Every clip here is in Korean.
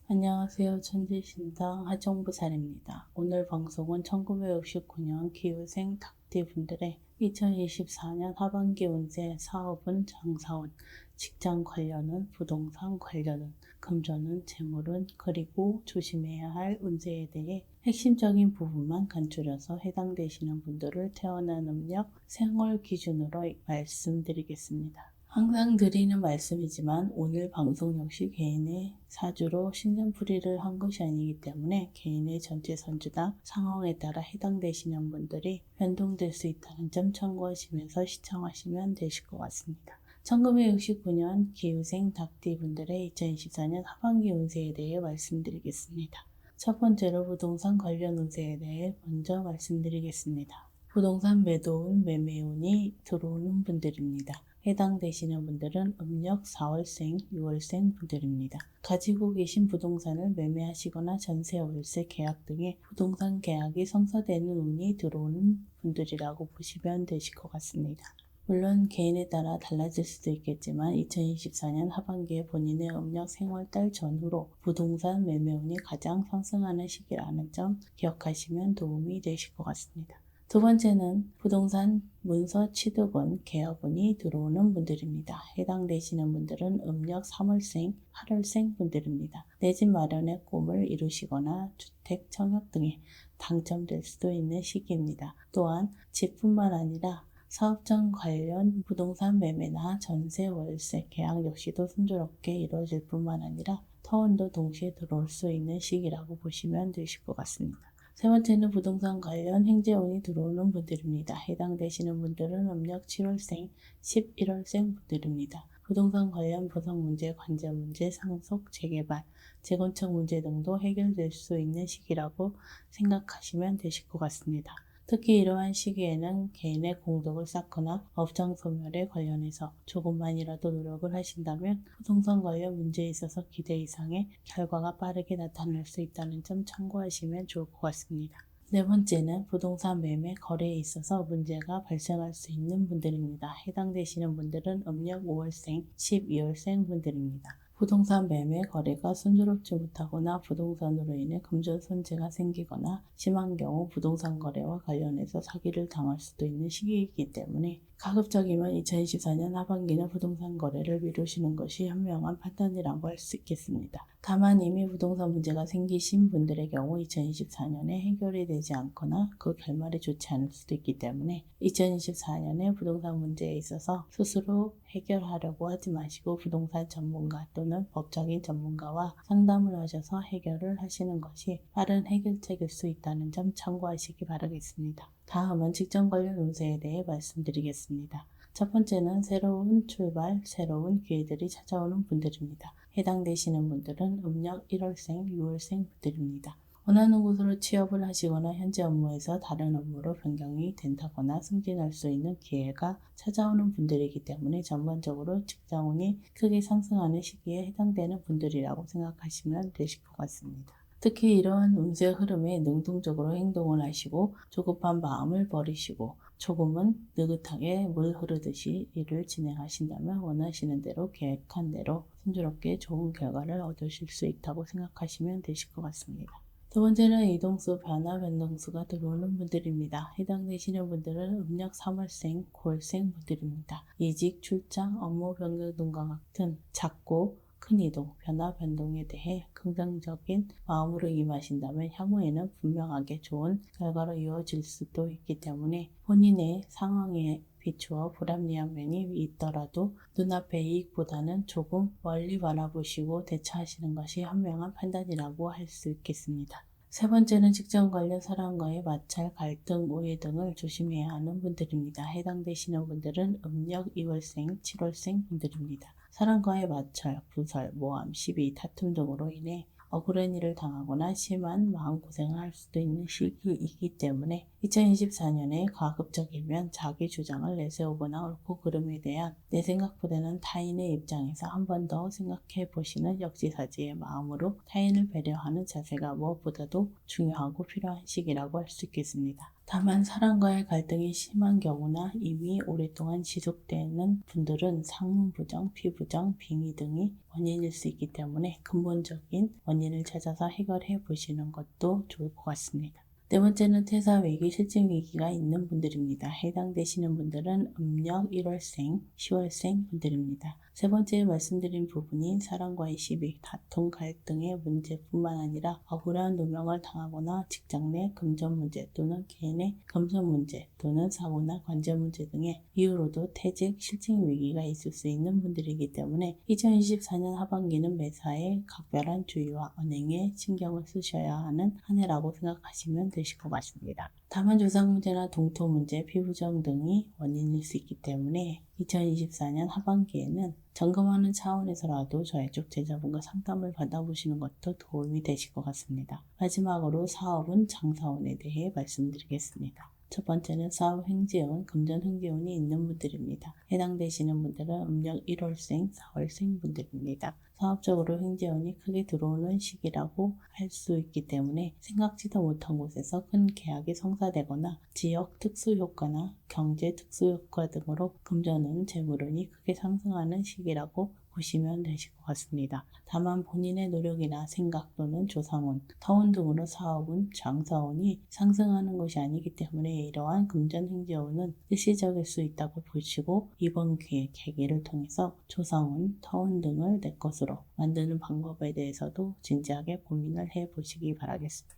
안녕하세요. 천지신당 하정부살입니다. 오늘 방송은 1969년 기후생 닭띠분들의 2024년 하반기 운세, 사업은, 장사운, 직장 관련은, 부동산 관련은, 금전은, 재물은, 그리고 조심해야 할 운세에 대해 핵심적인 부분만 간추려서 해당되시는 분들을 태어난 음력, 생월 기준으로 말씀드리겠습니다. 항상 드리는 말씀이지만 오늘 방송 역시 개인의 사주로 신년풀이를 한 것이 아니기 때문에 개인의 전체 선주나 상황에 따라 해당되시는 분들이 변동될 수 있다는 점 참고하시면서 시청하시면 되실 것 같습니다. 1969년 기후생 닭띠 분들의 2024년 하반기 운세에 대해 말씀드리겠습니다. 첫 번째로 부동산 관련 운세에 대해 먼저 말씀드리겠습니다. 부동산 매도운, 매매운이 들어오는 분들입니다. 해당되시는 분들은 음력 4월생, 6월생 분들입니다. 가지고 계신 부동산을 매매하시거나 전세, 월세 계약 등의 부동산 계약이 성사되는 운이 들어오는 분들이라고 보시면 되실 것 같습니다. 물론 개인에 따라 달라질 수도 있겠지만 2024년 하반기에 본인의 음력 생월달 전후로 부동산 매매운이 가장 상승하는 시기라는 점 기억하시면 도움이 되실 것 같습니다. 두 번째는 부동산 문서 취득운, 계약운이 들어오는 분들입니다. 해당되시는 분들은 음력 3월생, 8월생 분들입니다. 내 집 마련의 꿈을 이루시거나 주택 청약 등에 당첨될 수도 있는 시기입니다. 또한 집뿐만 아니라 사업장 관련 부동산 매매나 전세, 월세, 계약 역시도 순조롭게 이루어질 뿐만 아니라 터운도 동시에 들어올 수 있는 시기라고 보시면 되실 것 같습니다. 세 번째는 부동산 관련 행재운이 들어오는 분들입니다. 해당되시는 분들은 음력 7월생, 11월생 분들입니다. 부동산 관련 부상 문제, 관제 문제, 상속, 재개발, 재건축 문제 등도 해결될 수 있는 시기라고 생각하시면 되실 것 같습니다. 특히 이러한 시기에는 개인의 공덕을 쌓거나 업장 소멸에 관련해서 조금만이라도 노력을 하신다면 부동산 관련 문제에 있어서 기대 이상의 결과가 빠르게 나타날 수 있다는 점 참고하시면 좋을 것 같습니다. 네 번째는 부동산 매매 거래에 있어서 문제가 발생할 수 있는 분들입니다. 해당되시는 분들은 음력 5월생, 12월생 분들입니다. 부동산 매매 거래가 순조롭지 못하거나 부동산으로 인해 금전 손재가 생기거나 심한 경우 부동산 거래와 관련해서 사기를 당할 수도 있는 시기이기 때문에 가급적이면 2024년 하반기는 부동산 거래를 미루시는 것이 현명한 판단이라고 할 수 있겠습니다. 다만 이미 부동산 문제가 생기신 분들의 경우 2024년에 해결이 되지 않거나 그 결말이 좋지 않을 수도 있기 때문에 2024년에 부동산 문제에 있어서 스스로 해결하려고 하지 마시고 부동산 전문가 또는 법적인 전문가와 상담을 하셔서 해결을 하시는 것이 빠른 해결책일 수 있다는 점 참고하시기 바라겠습니다. 다음은 직장 관련 운세에 대해 말씀드리겠습니다. 첫 번째는 새로운 출발, 새로운 기회들이 찾아오는 분들입니다. 해당되시는 분들은 음력 1월생, 6월생 분들입니다. 원하는 곳으로 취업을 하시거나 현재 업무에서 다른 업무로 변경이 된다거나 승진할 수 있는 기회가 찾아오는 분들이기 때문에 전반적으로 직장운이 크게 상승하는 시기에 해당되는 분들이라고 생각하시면 되실 것 같습니다. 특히 이러한 운세 흐름에 능동적으로 행동을 하시고 조급한 마음을 버리시고 조금은 느긋하게 물 흐르듯이 일을 진행하신다면 원하시는 대로 계획한 대로 순조롭게 좋은 결과를 얻으실 수 있다고 생각하시면 되실 것 같습니다. 두 번째는 이동수, 변화, 변동수가 들어오는 분들입니다. 해당되시는 분들은 음력 3월생, 9월생 분들입니다. 이직, 출장, 업무 변경 등과 같은 작고 큰 이동, 변화, 변동에 대해 긍정적인 마음으로 임하신다면 향후에는 분명하게 좋은 결과로 이어질 수도 있기 때문에 본인의 상황에 비추어 불합리한 면이 있더라도 눈앞의 이익보다는 조금 멀리 바라보시고 대처하시는 것이 현명한 판단이라고 할 수 있겠습니다. 세 번째는 직장 관련 사람과의 마찰, 갈등, 오해 등을 조심해야 하는 분들입니다. 해당되시는 분들은 음력 2월생, 7월생 분들입니다. 사람과의 마찰, 부설, 모함, 시비, 다툼 등으로 인해 억울한 일을 당하거나 심한 마음고생을 할 수도 있는 시기이기 때문에 2024년에 가급적이면 자기 주장을 내세우거나 옳고 그름에 대한 내 생각보다는 타인의 입장에서 한 번 더 생각해 보시는 역지사지의 마음으로 타인을 배려하는 자세가 무엇보다도 중요하고 필요한 시기라고 할 수 있겠습니다. 다만 사람과의 갈등이 심한 경우나 이미 오랫동안 지속되는 분들은 상문 부정, 피부정, 빙의 등이 원인일 수 있기 때문에 근본적인 원인을 찾아서 해결해 보시는 것도 좋을 것 같습니다. 네 번째는 퇴사 위기, 실직 위기가 있는 분들입니다. 해당되시는 분들은 음력 1월생, 10월생 분들입니다. 세 번째 말씀드린 부분인 사람과의 시비, 다툼, 갈등의 문제뿐만 아니라 억울한 누명을 당하거나 직장 내 금전 문제 또는 개인의 금전 문제 또는 사고나 관제 문제 등의 이유로도 퇴직, 실직 위기가 있을 수 있는 분들이기 때문에 2024년 하반기는 매사에 각별한 주의와 언행에 신경을 쓰셔야 하는 한 해라고 생각하시면 되실 것 같습니다. 다만 조상 문제나 동토 문제, 피부정 등이 원인일 수 있기 때문에 2024년 하반기에는 점검하는 차원에서라도 저희 쪽 제자분과 상담을 받아보시는 것도 도움이 되실 것 같습니다. 마지막으로 사업운, 장사운에 대해 말씀드리겠습니다. 첫 번째는 사업 행지운, 금전 행지운이 있는 분들입니다. 해당되시는 분들은 음력 1월생, 4월생 분들입니다. 사업적으로 행지운이 크게 들어오는 시기라고 할 수 있기 때문에 생각지도 못한 곳에서 큰 계약이 성사되거나 지역 특수효과나 경제 특수효과 등으로 금전운, 재물운이 크게 상승하는 시기라고 보시면 되실 것 같습니다. 다만 본인의 노력이나 생각 또는 조상운, 터운 등으로 사업운, 장사운이 상승하는 것이 아니기 때문에 이러한 금전 행지운은 일시적일 수 있다고 보시고 이번 기회, 계기를 통해서 조상운, 터운 등을 내 것으로 만드는 방법에 대해서도 진지하게 고민을 해보시기 바라겠습니다.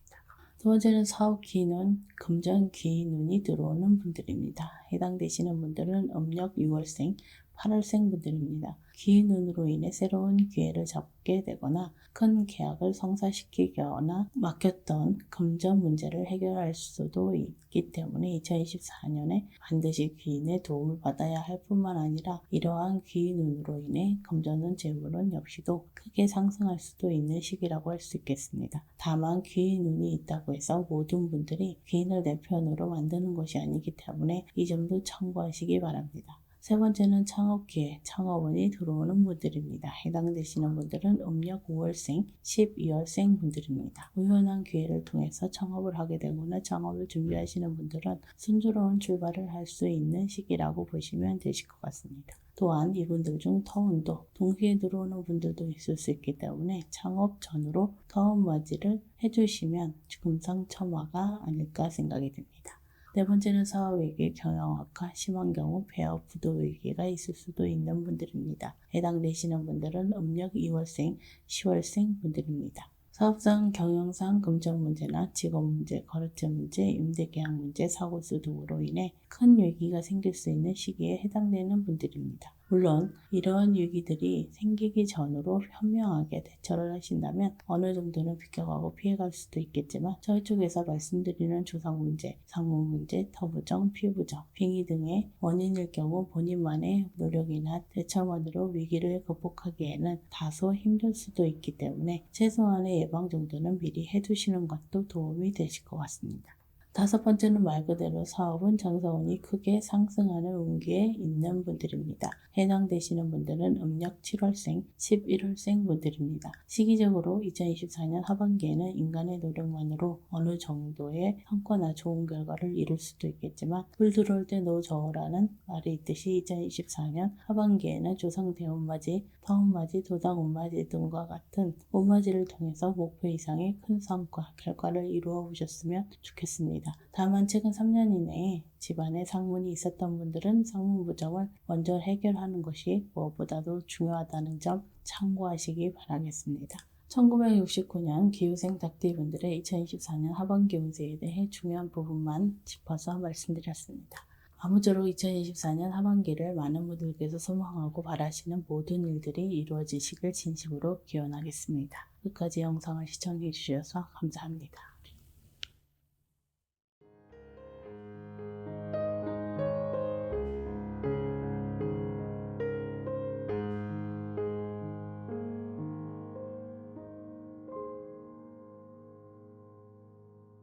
두 번째는 사업 기인운, 금전 기인운이 들어오는 분들입니다. 해당되시는 분들은 음력 6월생, 8월생 분들입니다. 기인운으로 인해 새로운 기회를 잡게 되거나 큰 계약을 성사시키거나 막혔던 금전 문제를 해결할 수도 있기 때문에 2024년에 반드시 기인의 도움을 받아야 할 뿐만 아니라 이러한 기인운으로 인해 금전운, 재물운 역시도 크게 상승할 수도 있는 시기라고 할 수 있겠습니다. 다만 기인운이 있다고 해서 모든 분들이 기인을 내 편으로 만드는 것이 아니기 때문에 이 점도 참고하시기 바랍니다. 세 번째는 창업기회, 창업운이 들어오는 분들입니다. 해당되시는 분들은 음력 5월생, 12월생 분들입니다. 우연한 기회를 통해서 창업을 하게 되거나 창업을 준비하시는 분들은 순조로운 출발을 할 수 있는 시기라고 보시면 되실 것 같습니다. 또한 이분들 중 터운도 동시에 들어오는 분들도 있을 수 있기 때문에 창업 전후로 터운 맞이를 해주시면 금상첨화가 아닐까 생각이 듭니다. 네 번째는 사업위기, 경영악화, 심한 경우 폐업, 부도위기가 있을 수도 있는 분들입니다. 해당되시는 분들은 음력 2월생, 10월생 분들입니다. 사업상, 경영상, 금전 문제나 직업 문제, 거래처 문제, 임대계약 문제, 사고수 등으로 인해 큰 위기가 생길 수 있는 시기에 해당되는 분들입니다. 물론 이러한 위기들이 생기기 전으로 현명하게 대처를 하신다면 어느 정도는 비껴가고 피해갈 수도 있겠지만 저희 쪽에서 말씀드리는 조상 문제, 상문 문제, 터부정, 피부정, 빙의 등의 원인일 경우 본인만의 노력이나 대처만으로 위기를 극복하기에는 다소 힘들 수도 있기 때문에 최소한의 예방 정도는 미리 해두시는 것도 도움이 되실 것 같습니다. 다섯 번째는 말 그대로 사업은 장사운이 크게 상승하는 운기에 있는 분들입니다. 해당되시는 분들은 음력 7월생, 11월생 분들입니다. 시기적으로 2024년 하반기에는 인간의 노력만으로 어느 정도의 성과나 좋은 결과를 이룰 수도 있겠지만 불 들어올 때 노 저으라는 말이 있듯이 2024년 하반기에는 조상 대운맞이, 터운맞이, 도당운맞이 등과 같은 운맞이를 통해서 목표 이상의 큰 성과, 결과를 이루어 보셨으면 좋겠습니다. 다만 최근 3년 이내에 집안에 상문이 있었던 분들은 상문 부정을 먼저 해결하는 것이 무엇보다도 중요하다는 점 참고하시기 바라겠습니다. 1969년 기후생 닭띠분들의 2024년 하반기 운세에 대해 중요한 부분만 짚어서 말씀드렸습니다. 아무쪼록 2024년 하반기를 많은 분들께서 소망하고 바라시는 모든 일들이 이루어지시길 진심으로 기원하겠습니다. 끝까지 영상을 시청해 주셔서 감사합니다.